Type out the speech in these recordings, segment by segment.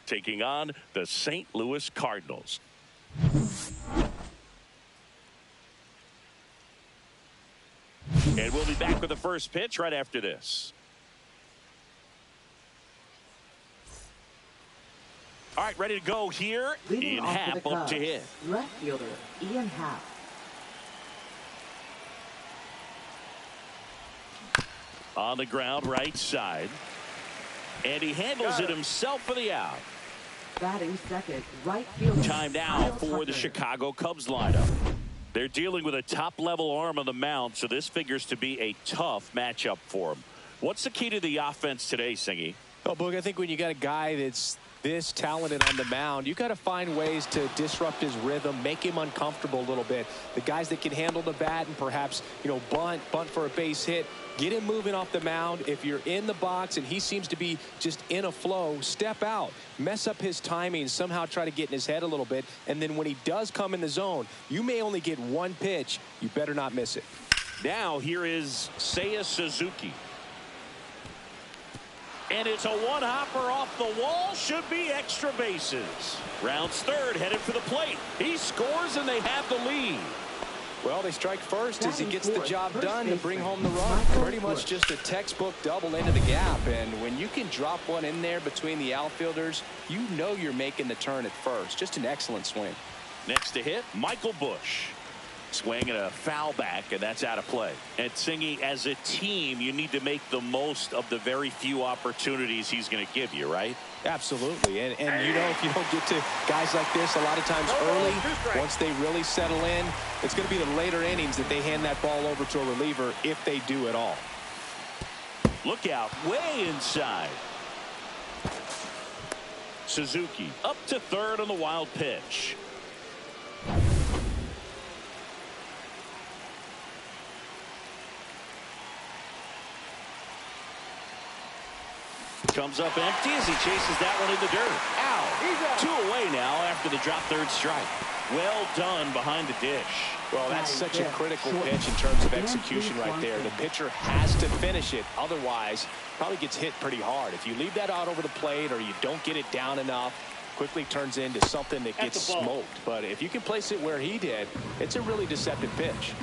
taking on the St. Louis Cardinals. And we'll be back with the first pitch right after this. All right, ready to go here. Ian Happ up to hit. Left fielder, Ian Happ. On the ground, right side. And he handles it himself for the out. Batting second, right fielder. Time now for the Chicago Cubs lineup. They're dealing with a top-level arm on the mound, so this figures to be a tough matchup for him. What's the key to the offense today, Singy? Oh, Boog, I think when you got a guy that's this talented on the mound, you got to find ways to disrupt his rhythm, make him uncomfortable a little bit. The guys that can handle the bat and perhaps, bunt for a base hit, get him moving off the mound. If you're in the box and he seems to be just in a flow, step out, mess up his timing, somehow try to get in his head a little bit. And then when he does come in the zone, you may only get one pitch. You better not miss it. Now here is Seiya Suzuki. And it's a one-hopper off the wall. Should be extra bases. Rounds third, headed for the plate. He scores, and they have the lead. Well, they strike first as he gets the job done to bring home the run. Pretty much just a textbook double into the gap. And when you can drop one in there between the outfielders, you know you're making the turn at first. Just an excellent swing. Next to hit, Michael Busch. Swing and a foul back, and that's out of play. And Singy, as a team, you need to make the most of the very few opportunities he's going to give you, right? Absolutely. And if you don't get to guys like this a lot of times early, once they really settle in, it's going to be the later innings that they hand that ball over to a reliever, if they do at all. Look out, way inside. Suzuki up to third on the wild pitch. Comes up empty as he chases that one in the dirt. Out. 2 away now after the drop third strike. Well done behind the dish. Well, that's such a critical pitch in terms of execution right there. The pitcher has to finish it. Otherwise, probably gets hit pretty hard. If you leave that out over the plate or you don't get it down enough, quickly turns into something that gets smoked. But if you can place it where he did, it's a really deceptive pitch.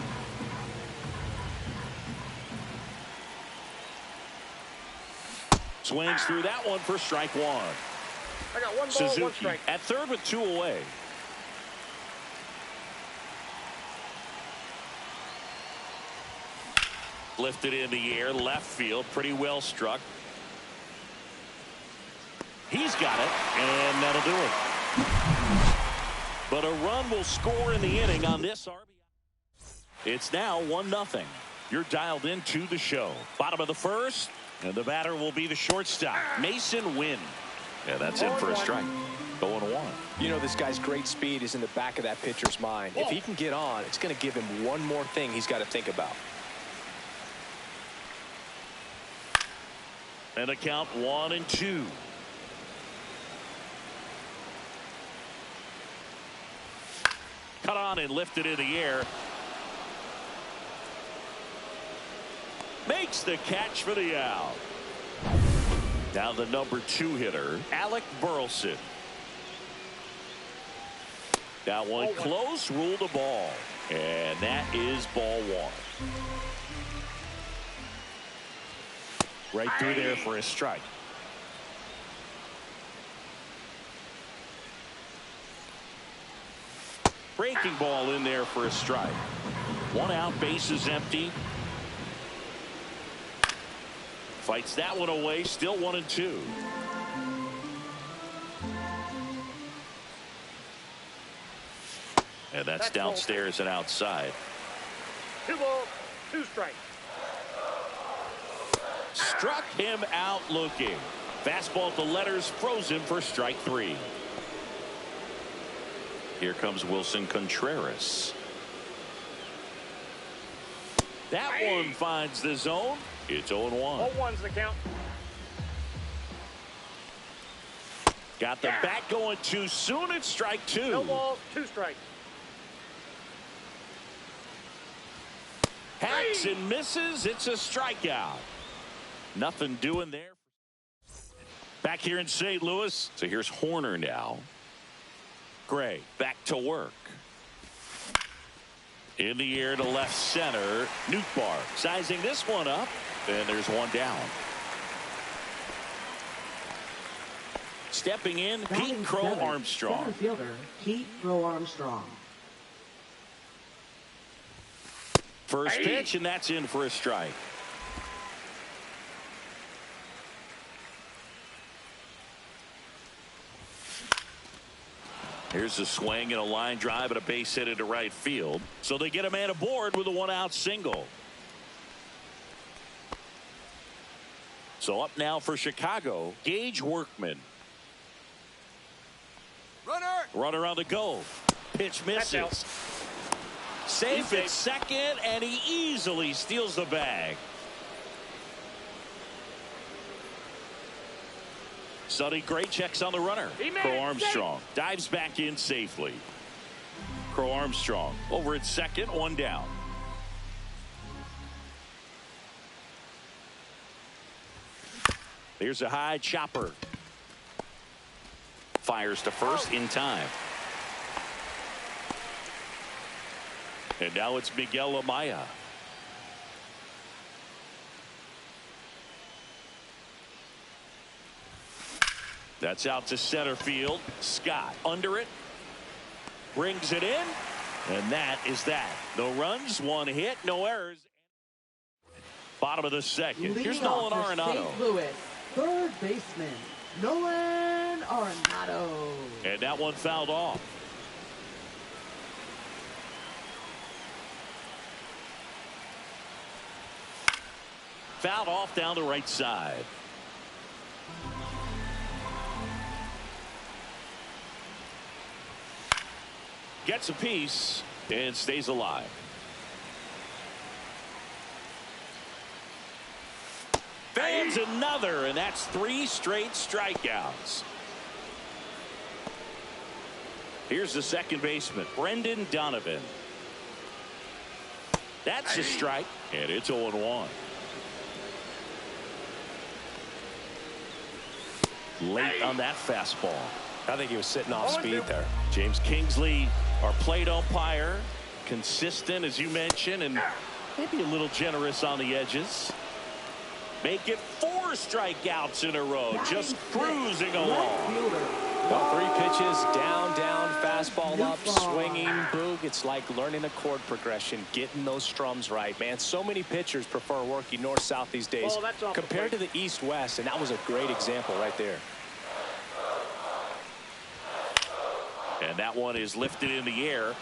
Swings through that one for strike one. I got one ball, Suzuki one strike. at third with 2 away. Lifted in the air, left field, pretty well struck. He's got it, and that'll do it. But a run will score in the inning on this RBI. It's now 1-0. You're dialed into the show. Bottom of the first. And the batter will be the shortstop, Mason Wynn. Yeah, that's in for a strike. 0-1. You know, this guy's great speed is in the back of that pitcher's mind. If he can get on, it's going to give him one more thing he's got to think about. And a count 1-2. Cut on and lifted in the air. Makes the catch for the out. Now the number 2 hitter, Alec Burleson. That one close, ruled a ball. And that is ball 1. Right through there for a strike. Breaking ball in there for a strike. 1 out, base is empty. Fights that one away, still 1-2. And that's downstairs and outside. 2 balls, 2 strikes. Struck him out looking. Fastball to letters, frozen for strike 3. Here comes Wilson Contreras. That one finds the zone. It's 0-1. 0-1's the count. Got the bat going too soon. It's strike 2. No balls, 2 strikes. Hacks and misses. It's a strikeout. Nothing doing there. Back here in St. Louis. So here's Horner now. Gray back to work. In the air to left center. Nootbaar sizing this one up. And there's one down. Stepping in, Pete Crow Armstrong. Center fielder, Pete Crow Armstrong. First pitch, and that's in for a strike. Here's a swing and a line drive and a base hit into right field. So they get a man aboard with a one-out single. So up now for Chicago, Gage Workman. Runner on the go. Pitch misses. Safe at second, and he easily steals the bag. Sonny Gray checks on the runner. Crow Armstrong dives back in safely. Crow Armstrong over at second, one down. Here's a high chopper. Fires to first in time. And now it's Miguel Amaya. That's out to center field. Scott under it. Brings it in. And that is that. No runs, one hit, no errors. Bottom of the second. Here's Nolan Arenado. St. Louis, third baseman, Nolan Arenado. And that one fouled off. Fouled off down the right side. Gets a piece and stays alive. Fans another, and that's 3 straight strikeouts. Here's the second baseman, Brendan Donovan. That's a strike, and it's 0-1. Late on that fastball. I think he was sitting off speed there. James Kingsley, our plate umpire, consistent as you mentioned, and maybe a little generous on the edges. Make it 4 strikeouts in a row, just cruising along. Well, 3 pitches, down, fastball up, swinging, boog. It's like learning a chord progression, getting those strums right, man. So many pitchers prefer working north-south these days compared to the east-west, and that was a great example right there. And that one is lifted in the air.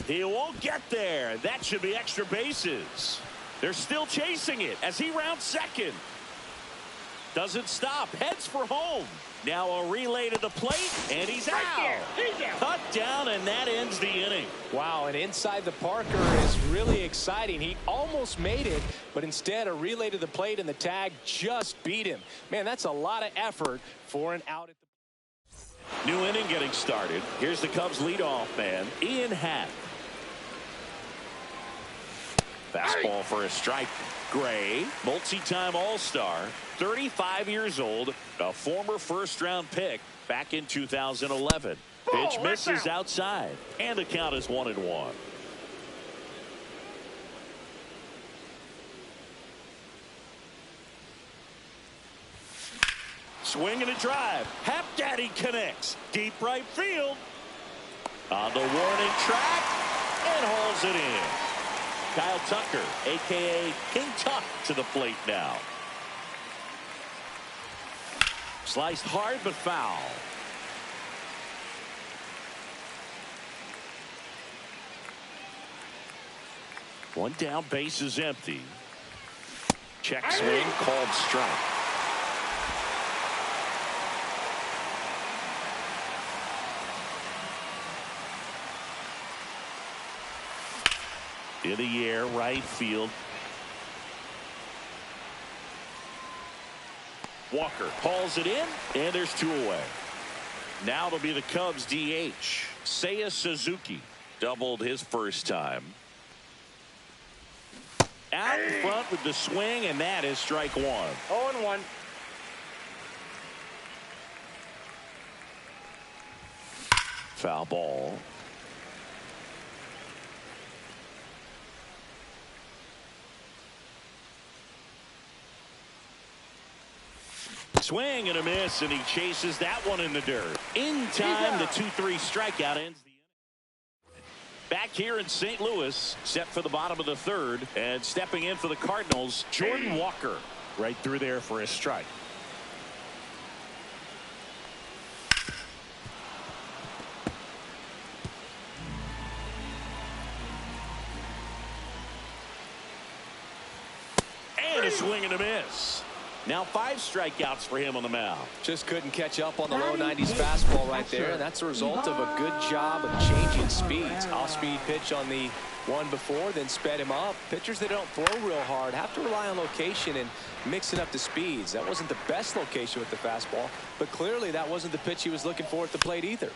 He won't get there. That should be extra bases. They're still chasing it as he rounds second. Doesn't stop. Heads for home. Now a relay to the plate, and he's out. Cut down, and that ends the inning. Wow, and inside the Parker is really exciting. He almost made it, but instead a relay to the plate, and the tag just beat him. Man, that's a lot of effort for an out at the... New inning getting started. Here's the Cubs leadoff man, Ian Happ. Fastball for a strike. Gray, multi-time All-Star, 35 years old, a former first-round pick back in 2011. Pitch misses outside, and the count is 1-1. Swing and a drive. Hap Daddy connects. Deep right field. On the warning track, and hauls it in. Kyle Tucker, a.k.a. King Tuck, to the plate now. Sliced hard but foul. One down, base is empty. Check swing, called strike. In the air, right field. Walker hauls it in, and there's 2 away. Now it'll be the Cubs DH. Seiya Suzuki doubled his first time. Out in front with the swing, and that is strike 1. 0-1. Foul ball. Swing and a miss, and he chases that one in the dirt. In time, the 2-3 strikeout ends the inning. Back here in St. Louis, set for the bottom of the third, and stepping in for the Cardinals, Jordan Walker. Right through there for a strike. And a swing and a miss. Now 5 strikeouts for him on the mound. Just couldn't catch up on the low 90s fastball right there. And that's a result of a good job of changing speeds. Off-speed pitch on the one before, then sped him up. Pitchers that don't throw real hard have to rely on location and mixing up the speeds. That wasn't the best location with the fastball, but clearly that wasn't the pitch he was looking for at the plate either.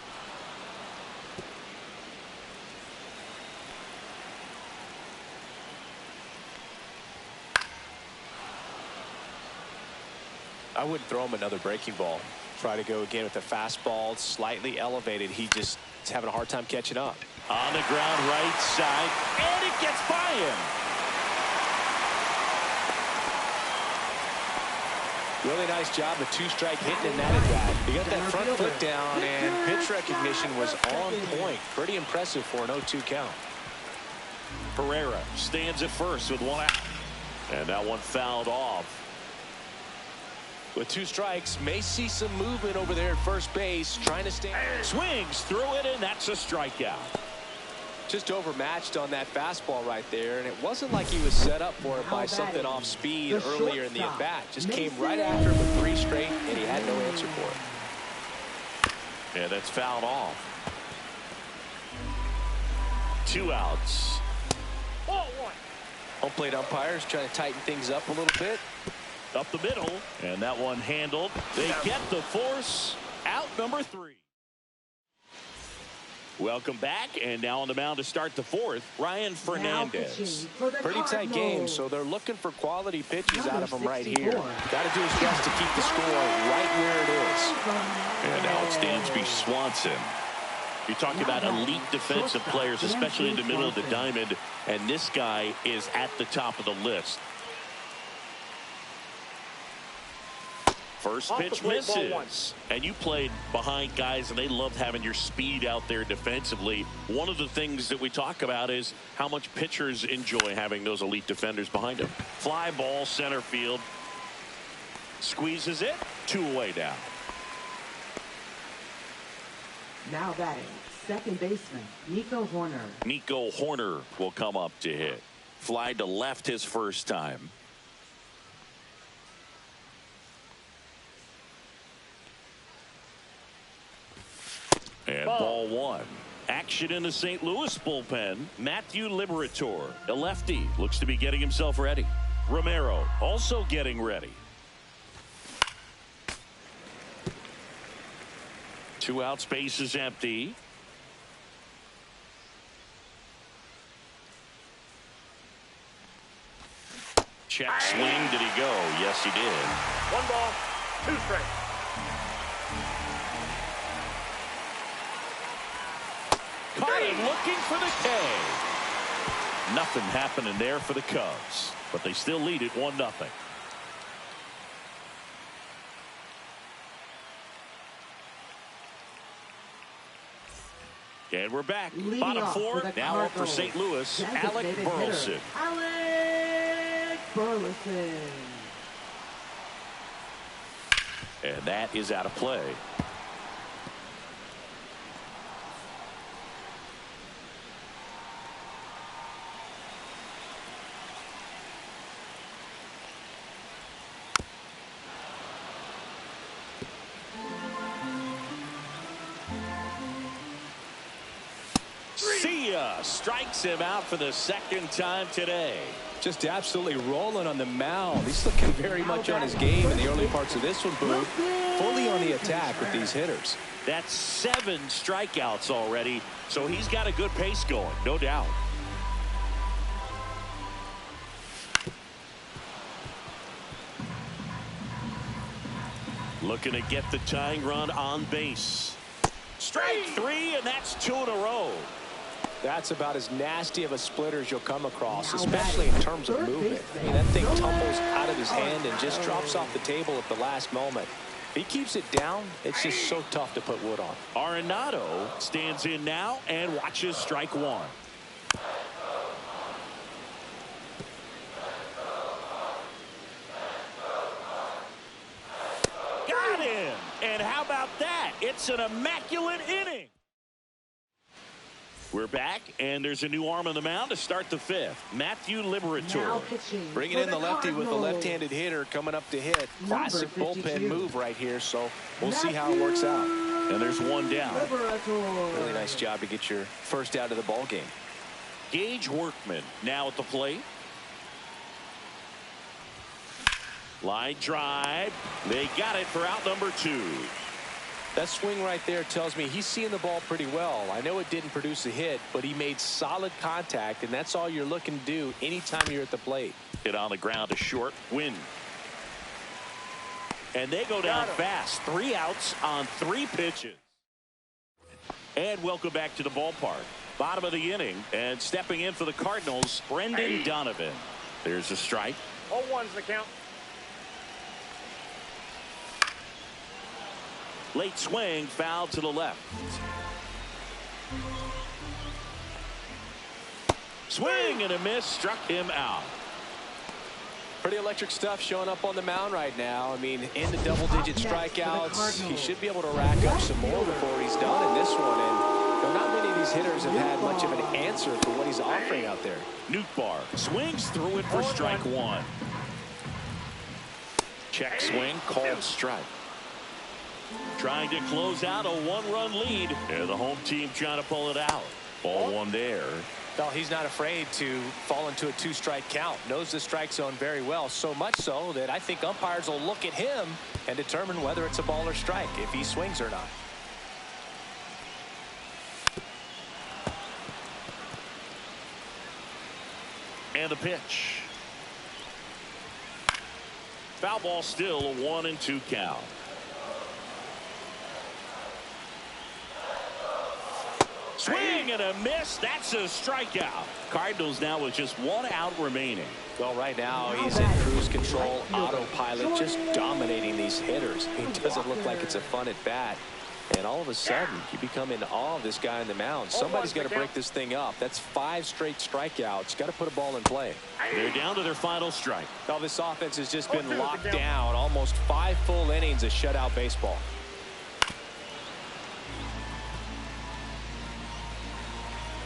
I wouldn't throw him another breaking ball. Try to go again with the fastball, slightly elevated. He just is having a hard time catching up. On the ground, right side, and it gets by him. Really nice job of 2-strike hitting in that at bat. He got that front foot down, and pitch recognition was on point. Pretty impressive for an 0-2 count. Pereira stands at first with 1 out. And that one fouled off. With 2 strikes, may see some movement over there at first base, trying to stay. Swings through it, and that's a strikeout. Just overmatched on that fastball right there, and it wasn't like he was set up for it by something off speed earlier in the at-bat. Just came right after him with 3 straight, and he had no answer for it. Yeah, that's fouled off. 2 outs. Ball 1. Home plate umpires trying to tighten things up a little bit. Up the middle, and that one handled. They get the force. Out number 3. Welcome back, and now on the mound to start the 4th, Ryan Fernandez. Pretty tight game, so they're looking for quality pitches out of him right here. Got to do his best to keep the score right where it is. And now it's Dansby Swanson. You're talking about elite defensive players, especially in the middle of the diamond, and this guy is at the top of the list. First pitch misses. And you played behind guys, and they loved having your speed out there defensively. One of the things that we talk about is how much pitchers enjoy having those elite defenders behind them. Fly ball center field. Squeezes it. 2 away now. Now batting, second baseman, Nico Horner. Nico Horner will come up to hit. Fly to left his first time. And ball 1. Action in the St. Louis bullpen. Matthew Liberatore, a lefty, looks to be getting himself ready. Romero also getting ready. 2 out, space is empty. Check swing. Did he go? Yes, he did. 1 ball, 2 strikes. Caught him looking for the K. Nothing happening there for the Cubs, but they still lead it 1-0. And we're back. Leading Bottom off 4. for Now up for St. Louis, Alec Burleson. Alec Burleson. And that is out of play. Strikes him out for the 2nd time today. Just absolutely rolling on the mound. He's looking very much on his game in the early parts of this one, Boo. Fully on the attack with these hitters. That's 7 strikeouts already, so he's got a good pace going, no doubt. Looking to get the tying run on base. Strike three, and that's 2 in a row. That's about as nasty of a splitter as you'll come across, especially in terms of movement. I mean, that thing tumbles out of his hand and just drops off the table at the last moment. If he keeps it down, it's just so tough to put wood on. Arenado stands in now and watches strike one. Got him! And how about that? It's an immaculate inning. We're back, and there's a new arm on the mound to start the fifth. Matthew Liberatore. Bringing in the lefty with a left-handed hitter coming up to hit. Classic bullpen move right here, so we'll see how it works out. And there's one down. Really nice job to get your first out of the ball game. Gage Workman now at the plate. Line drive. They got it for out number 2. That swing right there tells me he's seeing the ball pretty well. I know it didn't produce a hit, but he made solid contact, and that's all you're looking to do anytime you're at the plate. Hit on the ground to short. Win. And they go down fast. 3 outs on 3 pitches. And welcome back to the ballpark. Bottom of the inning, and stepping in for the Cardinals, Brendan Donovan. There's a strike. 0-1's the count. Late swing, foul to the left. Swing and a miss, struck him out. Pretty electric stuff showing up on the mound right now. I mean, in the double-digit strikeouts, he should be able to rack up some more before he's done in this one. And not many of these hitters have had much of an answer for what he's offering out there. Newtbar swings through it for strike one. Check swing, called strike. Trying to close out a 1-run lead. And the home team trying to pull it out. Ball one there. Well, he's not afraid to fall into a 2-strike count. Knows the strike zone very well. So much so that I think umpires will look at him and determine whether it's a ball or strike, if he swings or not. And the pitch. Foul ball, still a 1-2 count. Swing and a miss. That's a strikeout. Cardinals now with just 1 out remaining. Well, right now he's in cruise control, autopilot, just dominating these hitters. It doesn't look like it's a fun at bat. And all of a sudden, you become in awe of this guy on the mound. Somebody's got to break this thing up. That's 5 straight strikeouts. Got to put a ball in play. They're down to their final strike. Well, this offense has just been locked down. Almost 5 full innings of shutout baseball.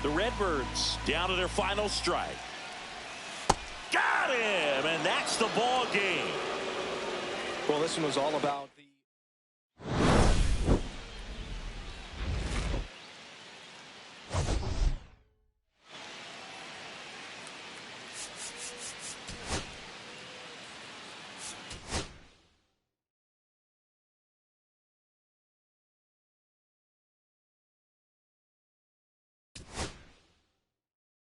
The Redbirds down to their final strike. Got him, and that's the ball game. Well, this one was all about